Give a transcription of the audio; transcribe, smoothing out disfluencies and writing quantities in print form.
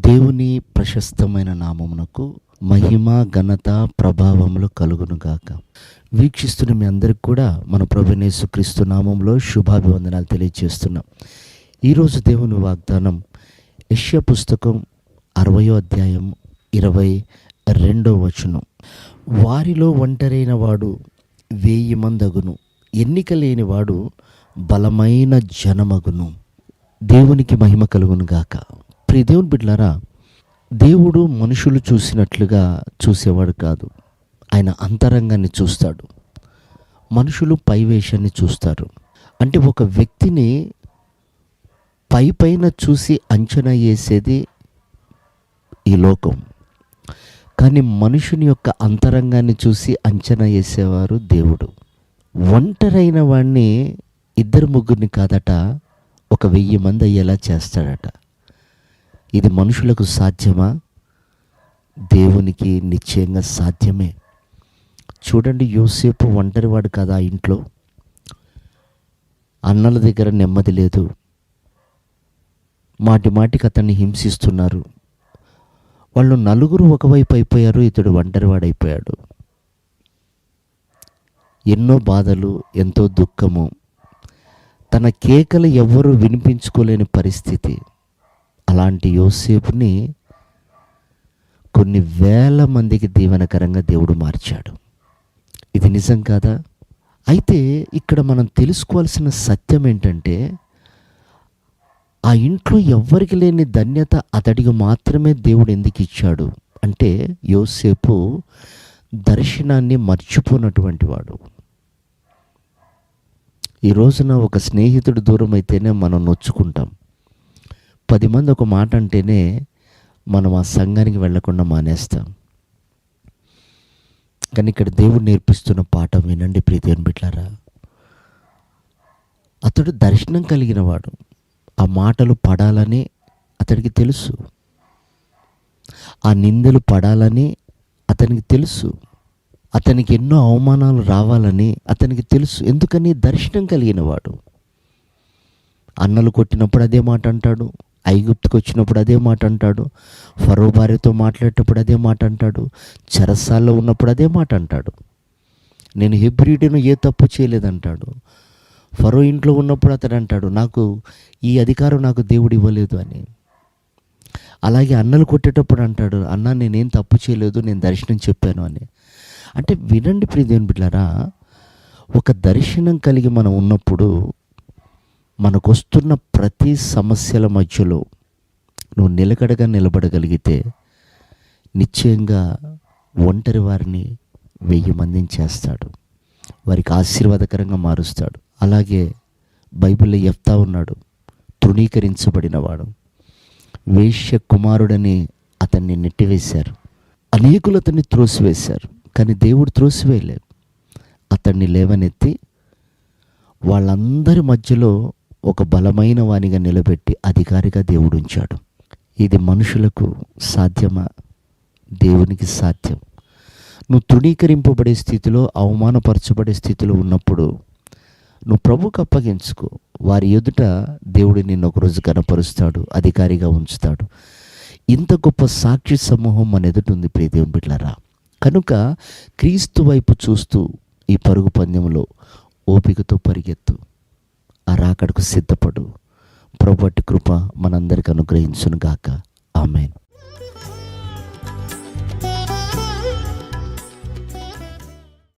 దేవుని ప్రశస్తమైన నామమునకు మహిమ ఘనత ప్రభావములు కలుగునుగాక. వీక్షిస్తున్న మీ అందరికి కూడా మన ప్రభువైన యేసుక్రీస్తు నామంలో శుభాభివందనాలు తెలియజేస్తున్నాం. ఈరోజు దేవుని వాగ్దానం యెషయా పుస్తకం 60వ అధ్యాయం 22వ వచనం. వారిలో ఒంటరైన వాడు 1000 మందగును, ఎన్నిక లేని వాడు బలమైన జనమగును. దేవునికి మహిమ కలుగును గాక. ప్రియ దేవుని బిడ్డలారా, దేవుడు మనుషులు చూసినట్లుగా చూసేవాడు కాదు. ఆయన అంతరంగాన్ని చూస్తాడు. మనుషులు పైవేషాన్ని చూస్తారు. అంటే ఒక వ్యక్తిని పైన చూసి అంచనా వేసేది ఈ లోకం, కానీ మనుషుని యొక్క అంతరంగాన్ని చూసి అంచనా వేసేవారు దేవుడు. ఒంటరైన వాడిని 2-3 కాదట, 1000 మంది అయ్యేలా చేస్తాడట. ఇది మనుషులకు సాధ్యమా? దేవునికి నిశ్చయంగా సాధ్యమే. చూడండి, యోసేపు ఒంటరివాడు కదా. ఇంట్లో అన్నల దగ్గర నెమ్మది లేదు. మాటికి అతన్ని హింసిస్తున్నారు. వాళ్ళు నలుగురు ఒకవైపు అయిపోయారు, ఇతడు ఒంటరివాడైపోయాడు. ఎన్నో బాధలు, ఎంతో దుఃఖము, తన కేకలు ఎవ్వరూ వినిపించుకోలేని పరిస్థితి. అలాంటి యోసేపుని కొన్ని వేల మందికి దీవెనకరంగా దేవుడు మార్చాడు. ఇది నిజం కాదా? అయితే ఇక్కడ మనం తెలుసుకోవాల్సిన సత్యం ఏంటంటే, ఆ ఇంట్లో ఎవ్వరికి లేని ధన్యత అతడికి మాత్రమే దేవుడు ఎందుకు ఇచ్చాడు అంటే, యోసేపు దర్శనాన్ని మర్చిపోయినటువంటి వాడు. ఈ రోజున ఒక స్నేహితుడు దూరం అయితేనే మనం నొచ్చుకుంటాం. 10 మంది ఒక మాట అంటేనే మనం ఆ సంఘానికి వెళ్లకుండా మానేస్తాం. కానీ ఇక్కడ దేవుడు నేర్పిస్తున్న పాఠం వినండి ప్రియ దేవుని బిడ్డలారా. అతడు దర్శనం కలిగిన వాడు. ఆ మాటలు పడాలని అతడికి తెలుసు. ఆ నిందలు పడాలని అతనికి తెలుసు. అతనికి ఎన్నో అవమానాలు రావాలని అతనికి తెలుసు. ఎందుకని? దర్శనం కలిగిన వాడు. అన్నలు కొట్టినప్పుడు అదే మాట అంటాడు, ఐగుప్తుకు వచ్చినప్పుడు అదే మాట అంటాడు, ఫరో భార్యతో మాట్లాడేటప్పుడు అదే మాట అంటాడు, చెరసాల్లో ఉన్నప్పుడు అదే మాట అంటాడు. నేను హెబ్రీయుడను, ఏ తప్పు చేయలేదంటాడు. ఫరో ఇంట్లో ఉన్నప్పుడు అతడు అంటాడు, నాకు ఈ అధికారం నాకు దేవుడు ఇవ్వలేదు అని. అలాగే అన్నలు కొట్టేటప్పుడు అంటాడు, అన్న నేనేం తప్పు చేయలేదు, నేను దర్శనం చెప్పాను అని. అంటే వినండి ప్రియ దేవుని బిడ్డలారా, ఒక దర్శనం కలిగి మనం ఉన్నప్పుడు మనకొస్తున్న ప్రతి సమస్యల మధ్యలో నువ్వు నిలకడగా నిలబడగలిగితే నిశ్చయంగా ఒంటరి వారిని 1000 మందిని చేస్తాడు, వారికి ఆశీర్వాదకరంగా మారుస్తాడు. అలాగే బైబిల్లో యెఫ్తా ఉన్నాడు, తృణీకరించబడినవాడు, వేశ్య కుమారుడని అతన్ని నెట్టివేశారు. అనేకులు అతన్ని త్రోసివేశారు, కానీ దేవుడు త్రోసివేయలేదు. అతన్ని లేవనెత్తి వాళ్ళందరి మధ్యలో ఒక బలమైన వానిగా నిలబెట్టి అధికారిగా దేవుడు ఉంచాడు. ఇది మనుషులకు సాధ్యమా? దేవునికి సాధ్యం. నువ్వు తృణీకరింపబడే స్థితిలో, అవమానపరచబడే స్థితిలో ఉన్నప్పుడు నువ్వు ప్రభువుకు అప్పగించుకో. వారి ఎదుట దేవుడు నిన్ను ఒకరోజు కనపరుస్తాడు, అధికారిగా ఉంచుతాడు. ఇంత గొప్ప సాక్షి సమూహం మన ఎదుట ఉంది ప్రియ దేవుని బిడ్డలారా. కనుక క్రీస్తు వైపు చూస్తూ ఈ పరుగు పందెంలో ఓపికతో పరిగెత్తు, ఆ రాకడకు సిద్ధపడు. ప్రభువు అట్టి కృప మనందరికి అనుగ్రహించును గాక. ఆమేన్.